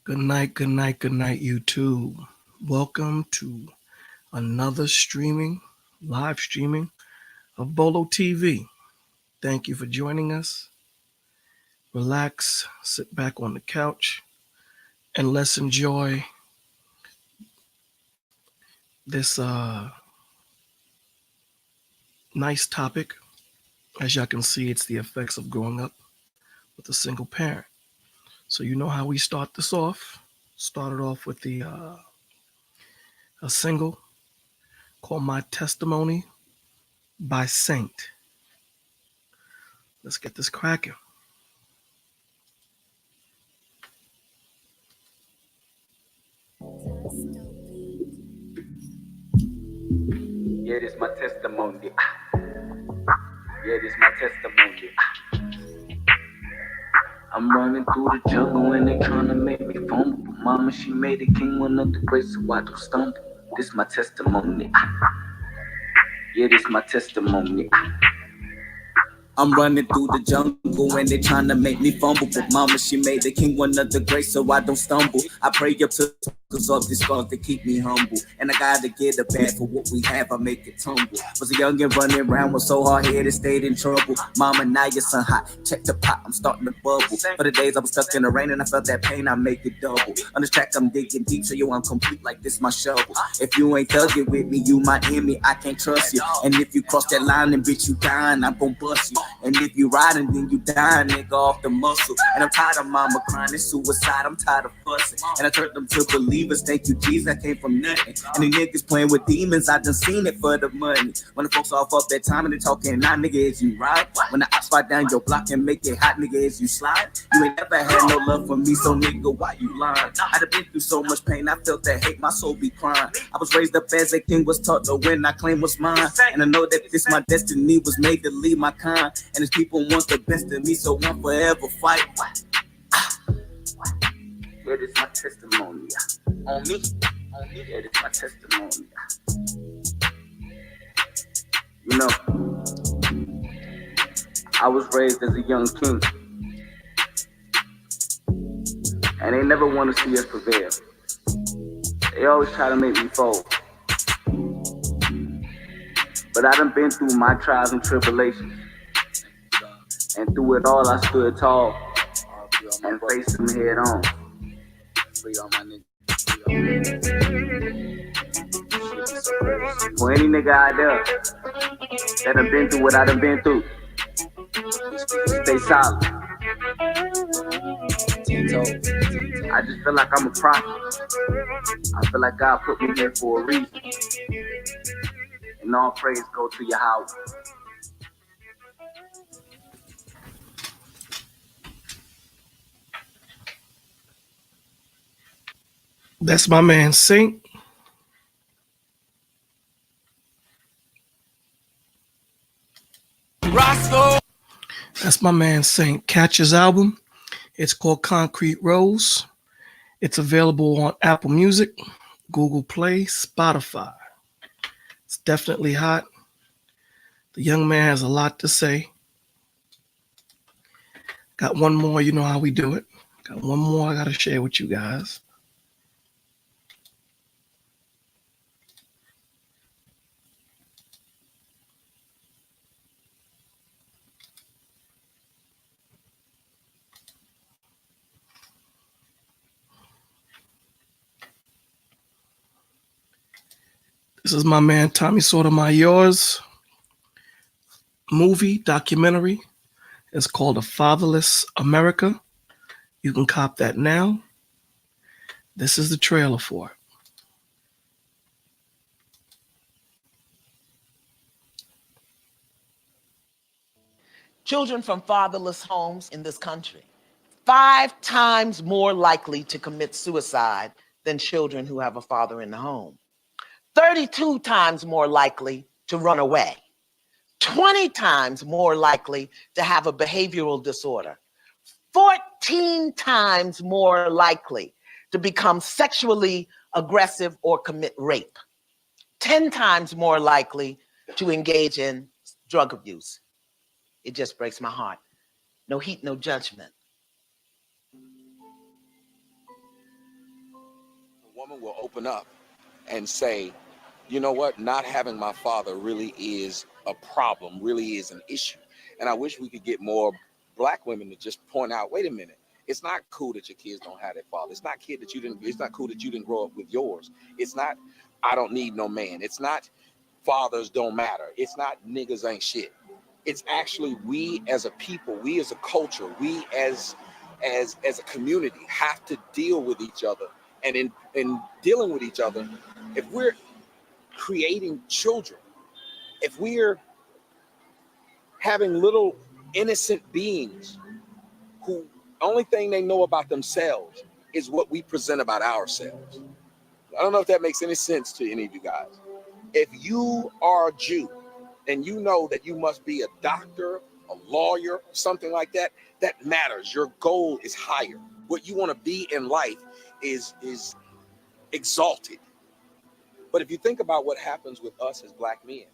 Good night, good night, good night, YouTube. Welcome to another live streaming of Bolo TV. Thank you for joining us. Relax, sit back on the couch, and let's enjoy this nice topic. As y'all can see, it's the effects of growing up with a single parent. So you know how we start this off. Started off with a single called My Testimony by Saint. Let's get this cracking. Yeah, this my testimony. Yeah, this my testimony. I'm running through the jungle and they tryna make me fumble. But mama, she made a king one of the grace, so I don't stumble. This my testimony. Yeah, this my testimony. I'm running through the jungle and they tryna make me fumble. But mama, she made the king one of the grace, so I don't stumble. I pray up to cause of this scars to keep me humble. And I gotta get a bad for what we have, I make it tumble. Was a young and running around, was so hard headed, stayed in trouble. Mama, now your son hot, check the pot, I'm starting to bubble. For the days I was stuck in the rain and I felt that pain, I make it double. On this track, I'm digging deep, so yo, I'm complete like this, my shovel. If you ain't thugging with me, you my enemy, I can't trust you. And if you cross that line, then bitch, you dying, I'm gon' bust you. And if you riding, then you dying, nigga, off the muscle. And I'm tired of mama crying, it's suicide, I'm tired of fussing. And I turned them to believers, thank you, Jesus, I came from nothing. And the niggas playing with demons, I done seen it for the money. When the folks off up that time and they talking, nah, nigga, is you right? When the ops fight down your block and make it hot, nigga, is you slide? You ain't never had no love for me, so nigga, why you lying? I done been through so much pain, I felt that hate, my soul be crying. I was raised up as a king, was taught to win, I claim what's mine. And I know that this my destiny, was made to lead my kind. And his people want the best of me, so one forever fight. Yeah, this my testimony. On me. Yeah, this my testimony. You know, I was raised as a young king. And they never want to see us prevail. They always try to make me fold. But I done been through my trials and tribulations. And through it all, I stood tall and faced them head on. For any nigga out there that done been through what I done been through, stay solid. I just feel like I'm a prophet. I feel like God put me here for a reason. And all praise go to Yahweh. That's my man Saint. Roscoe. That's my man Saint. Catch his album. It's called Concrete Rose. It's available on Apple Music, Google Play, Spotify. It's definitely hot. The young man has a lot to say. Got one more, you know how we do it. Got one more I got to share with you guys. This is my man Tommy Sotomayor's movie documentary. It's called A Fatherless America. You can cop that now. This is the trailer for it. Children from fatherless homes in this country, 5 times more likely to commit suicide than children who have a father in the home. 32 times more likely to run away. 20 times more likely to have a behavioral disorder. 14 times more likely to become sexually aggressive or commit rape. 10 times more likely to engage in drug abuse. It just breaks my heart. No heat, no judgment. a woman will open up and say, you know what, not having my father really is a problem, really is an issue. And I wish we could get more black women to just point out, wait a minute, it's not cool that your kids don't have their father. It's not it's not cool that you didn't grow up with yours. It's not, I don't need no man. It's not fathers don't matter. It's not niggas ain't shit. It's actually we as a people, we as a culture, we as a community have to deal with each other. And in dealing with each other, if we're creating children, if we're having little innocent beings who only thing they know about themselves is what we present about ourselves. I don't know if that makes any sense to any of you guys. If you are a Jew and you know that you must be a doctor, a lawyer, something like that, that matters. Your goal is higher. What you want to be in life is exalted. But if you think about what happens with us as black men,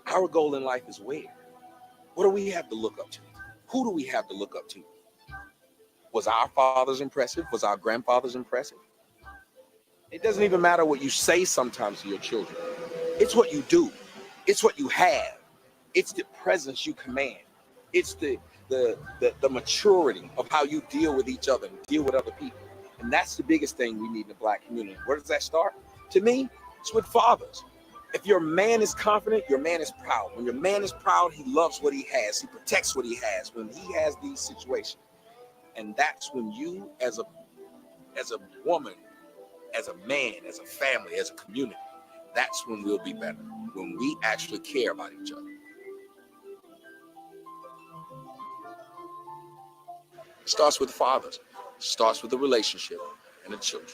our goal in life is where? What do we have to look up to? Who do we have to look up to? Was our fathers impressive? Was our grandfathers impressive? It doesn't even matter what you say sometimes to your children. It's what you do. It's what you have. It's the presence you command. It's the maturity of how you deal with each other and deal with other people. And that's the biggest thing we need in the black community. Where does that start? To me, it's with fathers. If your man is confident, your man is proud. When your man is proud, he loves what he has. He protects what he has when he has these situations. And that's when you, as a woman, as a man, as a family, as a community, that's when we'll be better. When we actually care about each other. It starts with the fathers. It starts with the relationship and the children.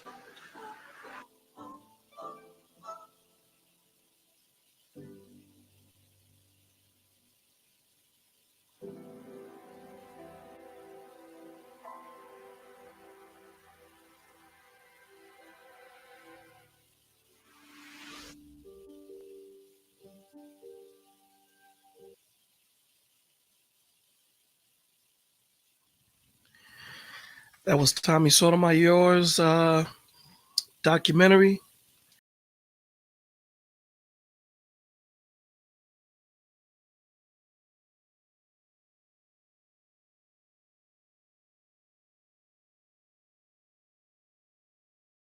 That was Tommy Sotomayor's documentary.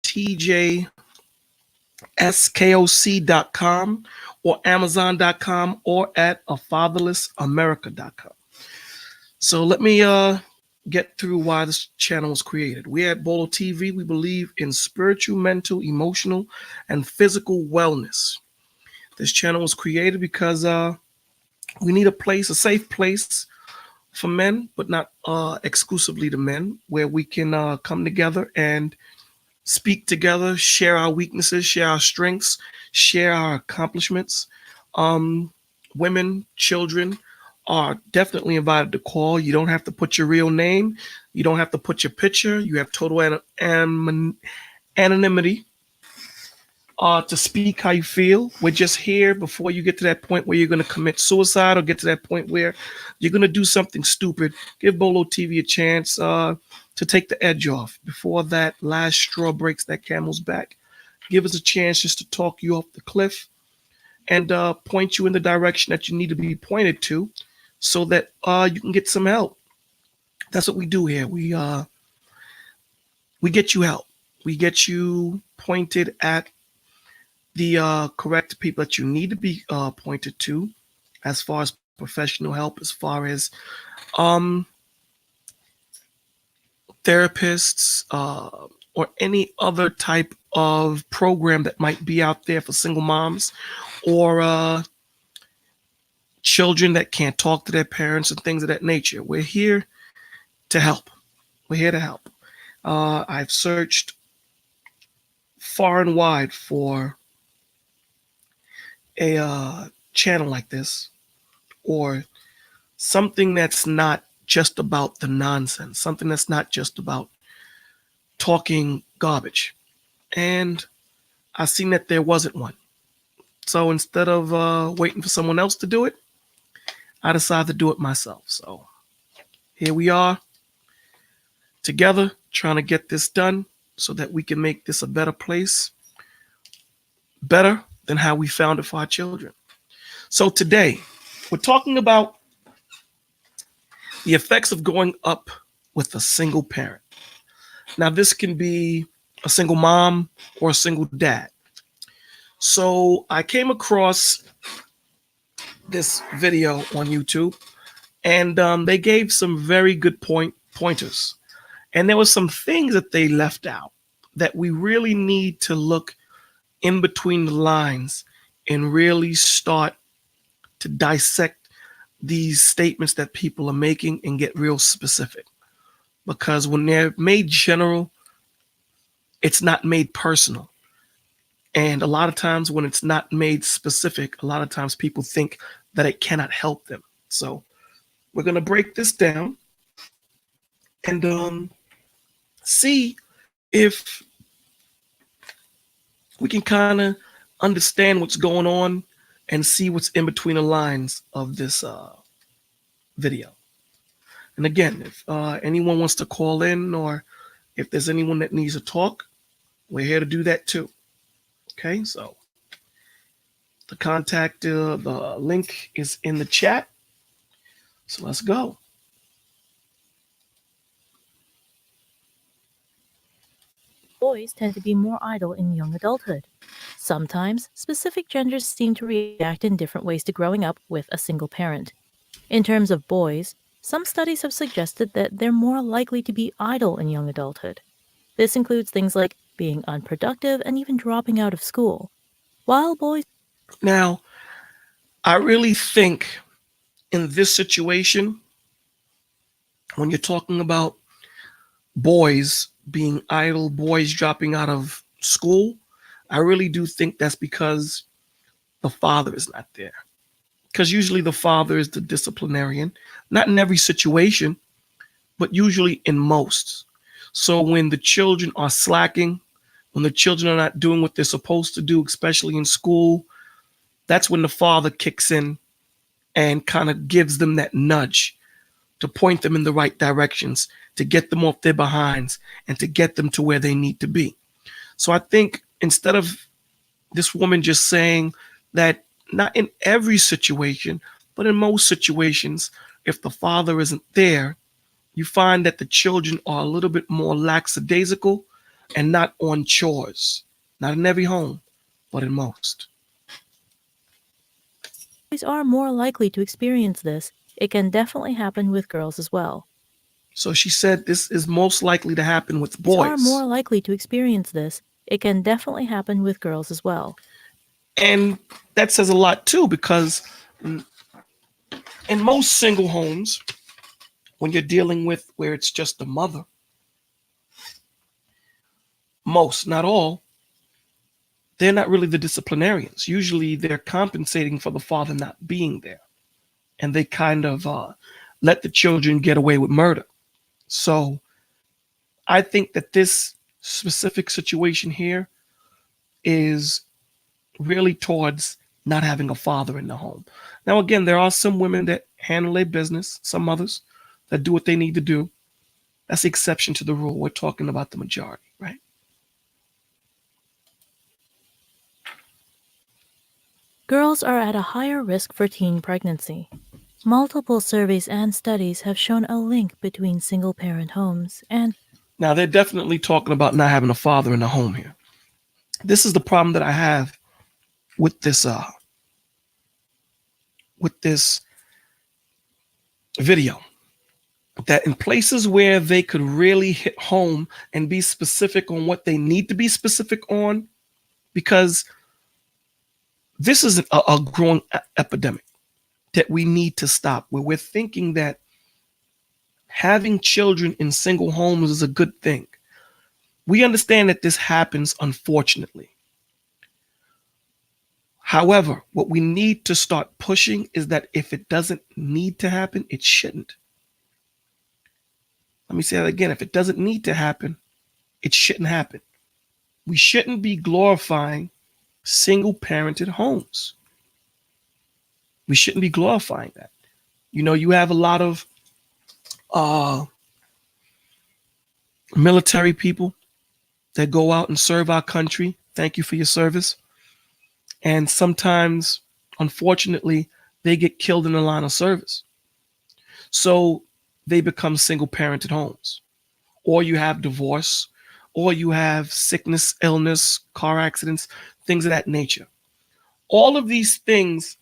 TJSKOC.com or Amazon.com or at afatherlessamerica.com. So let me get through why this channel was created. We at Bolo TV, we believe in spiritual, mental, emotional, and physical wellness. This channel was created because we need a safe place for men, but not exclusively to men, where we can come together and speak together, share our weaknesses, share our strengths, share our accomplishments. Women, children are definitely invited to call. You don't have to put your real name. You don't have to put your picture. You have total anonymity to speak how you feel. We're just here before you get to that point where you're going to commit suicide or get to that point where you're going to do something stupid. Give Bolo TV a chance to take the edge off before that last straw breaks that camel's back. Give us a chance just to talk you off the cliff and point you in the direction that you need to be pointed to so that you can get some help. That's what we do here. We get you help. We get you pointed at the correct people that you need to be pointed to as far as professional help, as far as therapists or any other type of program that might be out there for single moms or children that can't talk to their parents and things of that nature. We're here to help. We're here to help. I've searched far and wide for a channel like this or something that's not just about the nonsense, something that's not just about talking garbage. And I seen that there wasn't one. So instead of waiting for someone else to do it, I decided to do it myself. So here we are together trying to get this done. so that we can make this a better place, better than how we found it for our children. So today, we're talking about the effects of growing up with a single parent. Now, this can be a single mom or a single dad. So I came across this video on YouTube, and they gave some very good pointers. And there were some things that they left out that we really need to look in between the lines and really start to dissect these statements that people are making and get real specific. Because when they're made general, it's not made personal. And a lot of times when it's not made specific, a lot of times people think that it cannot help them. So we're going to break this down and see if we can kind of understand what's going on and see what's in between the lines of this video. And again, if anyone wants to call in or if there's anyone that needs to talk, we're here to do that too. Okay, so the contact, the link is in the chat. So let's go. Boys tend to be more idle in young adulthood. Sometimes, specific genders seem to react in different ways to growing up with a single parent. In terms of boys, some studies have suggested that they're more likely to be idle in young adulthood. This includes things like being unproductive and even dropping out of school. While boys... Now, I really think in this situation, when you're talking about boys being idle, boys dropping out of school, I really do think that's because the father is not there. Because usually the father is the disciplinarian, not in every situation, but usually in most. So when the children are slacking, when the children are not doing what they're supposed to do, especially in school, that's when the father kicks in and kind of gives them that nudge to point them in the right directions, to get them off their behinds and to get them to where they need to be. So I think instead of this woman just saying that not in every situation, but in most situations, if the father isn't there, you find that the children are a little bit more lackadaisical and not on chores. Not in every home, but in most. Boys are more likely to experience this. It can definitely happen with girls as well. So she said this is most likely to happen with Boys boys. are more likely to experience this. It can definitely happen with girls as well. And that says a lot too, because in most single homes, when you're dealing with where it's just the mother, most, not all, they're not really the disciplinarians. Usually they're compensating for the father not being there. And they kind of let the children get away with murder. So I think that this specific situation here is really towards not having a father in the home. Now, again, there are some women that handle their business, some mothers that do what they need to do. That's the exception to the rule. We're talking about the majority, right? Girls are at a higher risk for teen pregnancy. Multiple surveys and studies have shown a link between single-parent homes and... Now, they're definitely talking about not having a father in the home here. This is the problem that I have with this video. That in places where they could really hit home and be specific on what they need to be specific on, because this is a growing epidemic that we need to stop, where we're thinking that having children in single homes is a good thing. We understand that this happens, unfortunately. However, what we need to start pushing is that if it doesn't need to happen, it shouldn't. Let me say that again. If it doesn't need to happen, it shouldn't happen. We shouldn't be glorifying single-parented homes. We shouldn't be glorifying that. You know, you have a lot of military people that go out and serve our country. Thank you for your service. And sometimes, unfortunately, they get killed in the line of service. So they become single parented homes. Or you have divorce, or you have sickness, illness, car accidents, things of that nature. All of these things